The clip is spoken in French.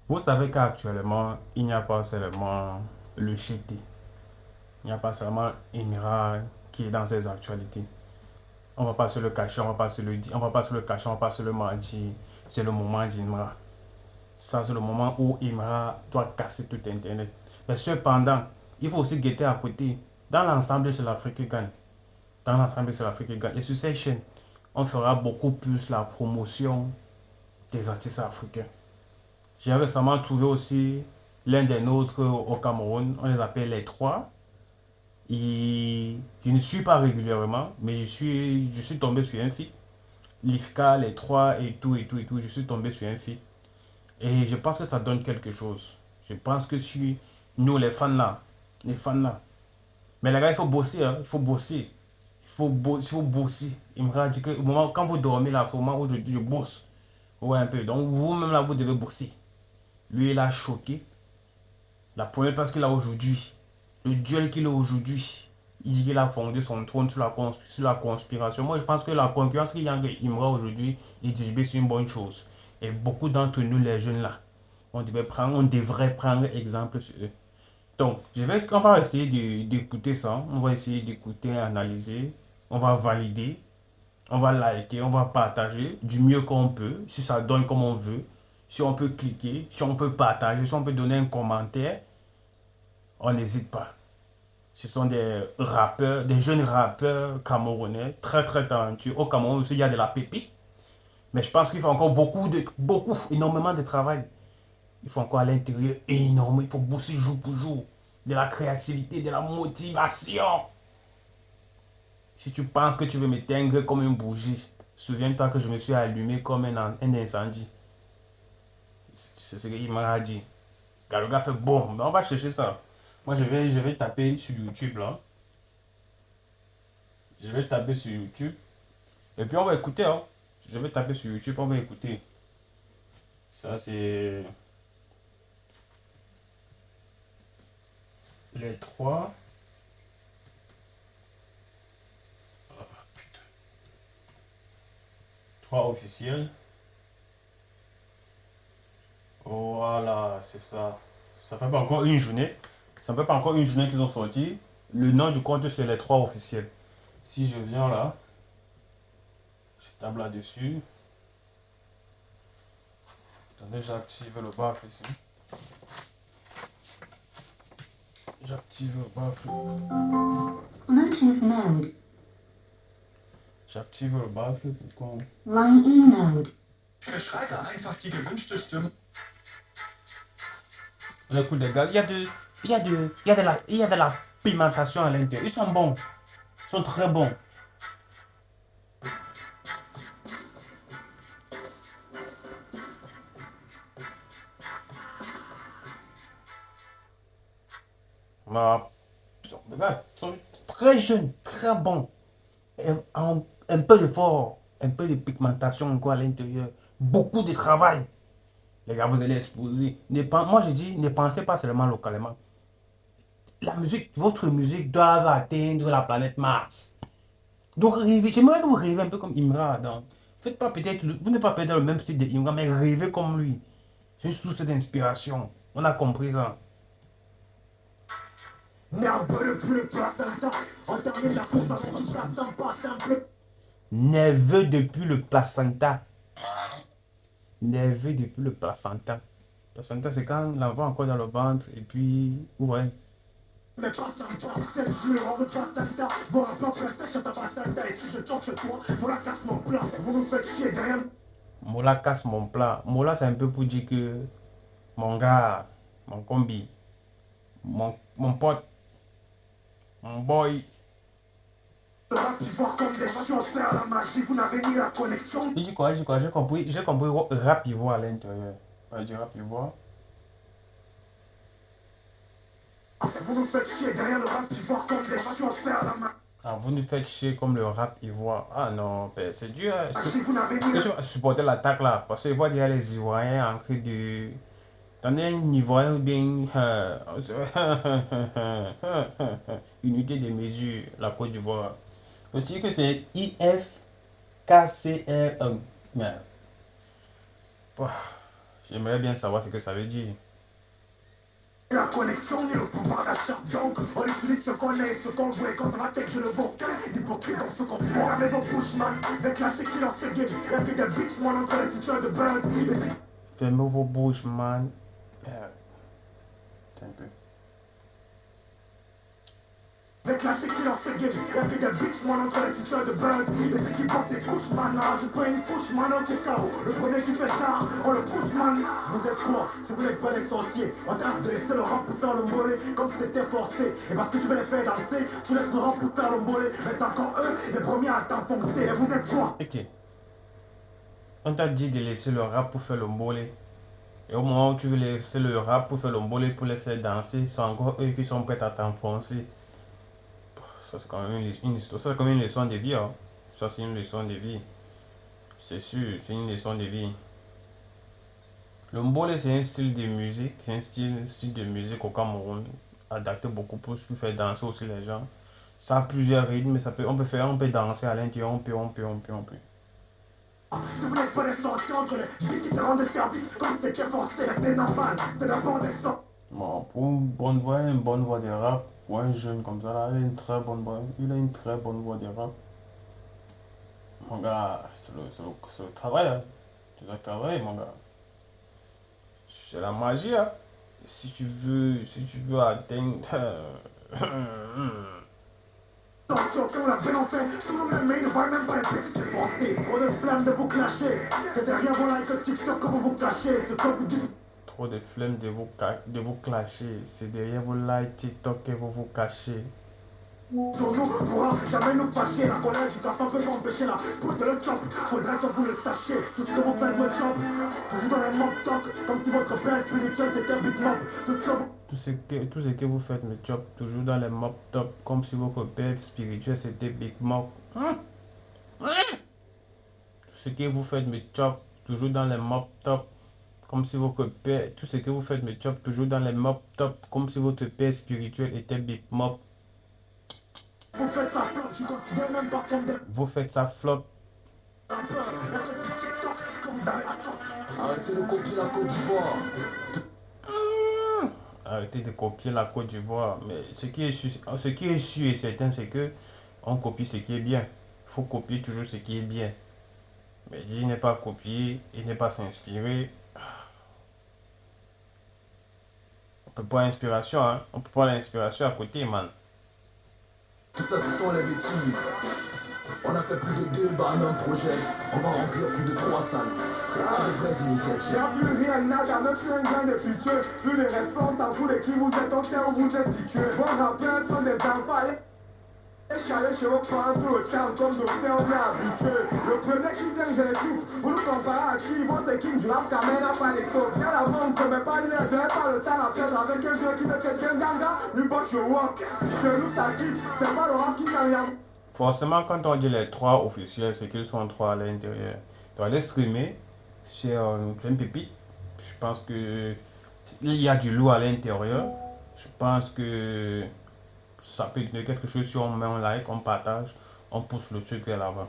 Vous savez qu'actuellement, il n'y a pas seulement le GT, il n'y a pas seulement Emira qui est dans ses actualités. On va pas se le cacher, on va pas se le dire, on va pas se le cacher, on va pas se le mentir. C'est le moment d'Imra. Ça, c'est le moment où Imra doit casser tout Internet. Mais cependant, il faut aussi guetter à côté. Dans l'ensemble, c'est l'Afrique qui gagne. Dans l'ensemble, c'est l'Afrique qui gagne. Et sur cette chaîne, on fera beaucoup plus la promotion des artistes africains. J'ai récemment trouvé aussi l'un des nôtres au Cameroun. On les appelle les trois. Et je ne suis pas régulièrement, mais je suis tombé sur un feed. L'IFCA, les trois et tout et tout et tout. Je suis tombé sur un feed. Et je pense que ça donne quelque chose. Je pense que si nous, les fans là. Mais les gars, il faut bosser, hein, il faut bosser. Il faut bosser. Il me dit que au moment, quand vous dormez là, au moment où je bosse. Ouais, un peu. Donc vous-même là, vous devez bosser. Lui, il a choqué. La première place qu'il a aujourd'hui, le duel qu'il a aujourd'hui, il dit qu'il a fondé son trône sur la conspiration. Moi, je pense que la concurrence qu'il y a entre Imra aujourd'hui et DJB, c'est une bonne chose. Et beaucoup d'entre nous, les jeunes là, on devrait prendre exemple sur eux. Donc, on va essayer d'écouter ça. On va essayer d'écouter, analyser. On va valider. On va liker. On va partager du mieux qu'on peut. Si ça donne comme on veut. Si on peut cliquer. Si on peut partager. Si on peut donner un commentaire. On n'hésite pas. Ce sont des rappeurs, des jeunes rappeurs camerounais. Très très talentueux. Au Cameroun aussi, il y a de la pépite. Mais je pense qu'il faut encore énormément de travail. Il faut encore à l'intérieur énormément. Il faut bosser jour pour jour. De la créativité, de la motivation. Si tu penses que tu veux m'éteindre comme une bougie, souviens-toi que je me suis allumé comme un incendie. C'est ce qu'il m'a dit. Car le gars fait bon. On va chercher ça. Moi, je vais taper sur YouTube là. Je vais taper sur YouTube. Et puis on va écouter. Hein. Je vais taper sur YouTube, on va écouter. Ça, c'est les trois. Trois officiels. Voilà, c'est ça. Ça fait pas encore une journée. Ça fait pas encore une journée qu'ils ont sorti. Le nom du compte, c'est les trois officiels. Si je viens là, je tape là-dessus. Attendez, j'active le baffle ici. J'active le baffle. Bluetooth mode. J'active le baffle pour qu'on... Line E mode. Beschreibe einfach die gewünschte Stimme. Écoute les gars, il y a de la pimentation à l'intérieur. Ils sont bons. Ils sont très bons. Ma... Les gars, ils sont très jeunes, très bons. Et un peu d'effort, un peu de pigmentation encore à l'intérieur. Beaucoup de travail. Les gars, vous allez exploser. Moi, je dis, ne pensez pas seulement localement. La musique, votre musique doit atteindre la planète Mars. Donc, rêvez. J'aimerais que vous rêvez un peu comme Imra. Donc, faites pas peut-être, vous n'êtes pas peut-être dans le même style de Imra, mais rêvez comme lui. C'est une source d'inspiration. On a compris ça. Nerveux depuis le placenta. Nerveux depuis le placenta. Placenta, c'est quand l'enfant est encore dans le ventre et puis, ouais. Mais pas sympa, c'est le jeu, on veut pas sympa. Voir un plan PlayStation, t'as pas sympa. Et si je tombe chez toi, on la casse mon plat. Vous nous faites chier, derrière. Mola casse mon plat. Mola, c'est un peu pour dire que mon gars, mon combi, mon pote, mon boy. Le rap, il voit comme des choses faire la magie. Vous n'avez ni la connexion. Il dit quoi? J'ai compris rap ivoire à l'intérieur. Ouais, du rap ivoire. Vous nous faites chier, derrière le rap, il voit comme des choses faire la magie. Ah, vous nous faites chier comme le rap ivoire. Ah non, ben, c'est dur. Hein. Vous n'avez Est-ce ni que la... tu vas supporter l'attaque là? Parce que je vois déjà les Ivoiriens en train de. T'en es un Ivoirien ou bien. Unité de mesure, la Côte d'Ivoire. Je dis que c'est IFKCR1. Mais. Ouah, J'aimerais bien savoir ce que ça veut dire. La connexion ni le pouvoir d'achat. Donc, on utilise ce qu'on est, ce qu'on veut. Et quand ça va tête, je le vocal. L'hypocrite dans ce qu'on fait. Fermez vos bouches, man. Avec la qui lance ce game. Y'a que des bitch, man, entre les sisters de buzz. Fermez vos bouches, man. Attends un peu. Avec la qui lance ce game. Y'a que des bitch, man, entre les sisters de buzz. Et ceux qui portent des couches, man. Ah, je prends une couche, man, au cacao. Le premier qui fait char, on le couche, man. Vous êtes quoi? Si vous n'êtes pas les sorciers, on trace de laisser le rap pour faire le mollet. Comme si c'était forcé. Et parce que tu veux les faire danser, tu laisses le rap pour faire le mollet. Mais c'est encore eux, les premiers à t'enfoncer. Et vous êtes quoi? Ok. On t'a dit de laisser le rap pour faire le mbolé. Et au moment où tu veux laisser le rap pour faire le mbolé, pour les faire danser, c'est encore eux qui sont prêts à t'enfoncer. Ça, c'est quand même une histoire. Ça, c'est comme une leçon de vie. Hein. Ça, c'est une leçon de vie. C'est sûr, c'est une leçon de vie. Le mbolé, c'est un style de musique. C'est un style de musique au Cameroun. Adapté beaucoup plus pour faire danser aussi les gens. Ça a plusieurs rythmes, mais on peut danser à l'intérieur, on peut. Si vous n'êtes pas les sorciers entre les billes qui te rendent service, comme c'était forcé, c'est normal, c'est d'abord des sorts. Bon, pour une bonne voix de rap, pour un jeune comme ça, là, il a une très bonne voix. Il a une très bonne voix de rap. Mon gars, c'est le travail, hein. Tu dois travailler, mon gars. C'est la magie, hein. Si tu veux atteindre. Attention, quand la belle en fait, tout le monde, mais il ne voit même pas les petites forcées. Trop de flammes de vous clasher. C'est derrière vos likes TikTok que vous vous cachez. Ce que vous dites. Trop de flemme de vous clasher. C'est derrière vos likes TikTok que vous vous cachez. Sur nous, pourra jamais nous fâcher. La colère du garçon peut m'empêcher la pousse de le chop. Faudrait que vous le sachiez. Tout ce que vous faites me chop. Toujours dans les mock talk, comme si votre père spirituel c'était Big Mop. Tout ce que vous. Tout ce que vous faites me chop. Toujours dans les mock top, comme si votre père spirituel c'était Big Mop. Ce que vous faites me chop. Toujours dans les mock top. Comme si votre père, tout ce que vous faites me chop toujours dans les mock top, comme si votre père spirituel était Big Mop. Vous faites ça flop, je considère même pas comme des Vous faites ça flop. rappeurs. Et que c'est TikTok que vous avez à top. Arrêtez de copier la Côte d'Ivoire. Arrêtez de copier la Côte d'Ivoire. Mais ce qui est sûr et certain, c'est que on copie ce qui est bien. Il faut copier toujours ce qui est bien. Mais dire n'est pas copier et ne pas s'inspirer. On peut pas l'inspiration, hein. On peut pas l'inspiration à côté, man. Tout ça, ce sont les bêtises. On a fait plus de 2 bars d'un projet. On va remplir plus de 3 salles. C'est ça les vraies initiatives. Y'a plus rien, nada, même plus un grain de pitié. Plus de responsables pour les qui vous êtes, on sait où vous êtes situés. Vos rappeurs sont des enfants. Et chialer chez vos parents tout le temps, comme docteur, on est habitué. Le premier qui vient, je l'étouffe. Vous nous comparez à qui? Votre king du rap, quand même, n'a pas l'étoffe. J'ai la vente, je mets pas de l'air, je pas le temps à perdre avec un vieux qui me fait bien ganga. Lui, bon, je walk. Chez nous, ça quitte. C'est pas le rap qui n'a rien. Forcément, quand on dit les 3 officiels, c'est qu'ils sont 3 à l'intérieur. Donc, les streamer, c'est une pépite. Je pense que il y a du lourd à l'intérieur. Je pense que ça peut donner quelque chose si on met un like, on partage, on pousse le truc vers l'avant.